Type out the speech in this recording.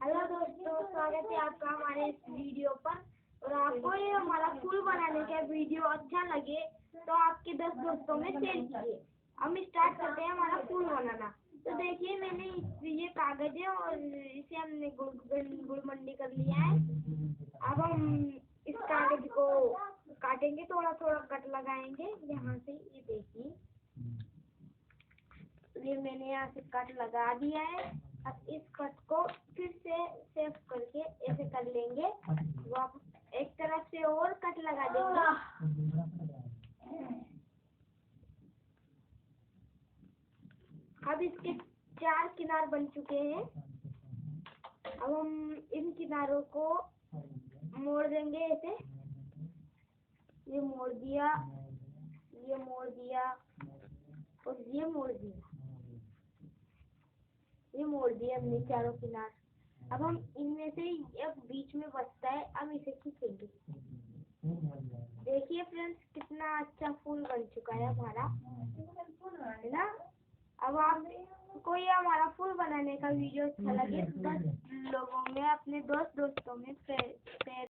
Hello दोस्तों, स्वागत है आपका हमारे इस वीडियो पर। और आपको ये हमारा फूल बनाने का वीडियो अच्छा लगे तो आपके 10 दोस्तों में शेयर कीजिए। हम स्टार्ट करते हैं हमारा फूल बनाना। तो देखिए, मैंने ये कागज है और इसे हमने गुड़ मंडी कर लिया है। अब हम इस कागज को काटेंगे, थोड़ा थोड़ा कट लगाएंगे यहाँ से। ये देखिए, ये मैंने यहाँ से कट लगा दिया है। अब इस कट को फिर से सेव करके ऐसे कर लेंगे। वो एक तरफ से और कट लगा देंगे। अब इसके 4 किनार बन चुके हैं। अब हम इन किनारों को मोड़ देंगे ऐसे। ये मोड़ दिया, ये मोड़ दिया और ये मोड़ दिया। ये मोड़ दिया हमने चारों किनार। अब हम इनमें से एक बीच में बचता है, अब इसे खींचेंगे। देखिए फ्रेंड्स, कितना अच्छा फूल बन चुका है हमारा, है ना। अब आपको ये हमारा फूल बनाने का वीडियो अच्छा लगे तो 10 लोगों में, अपने दोस्तों में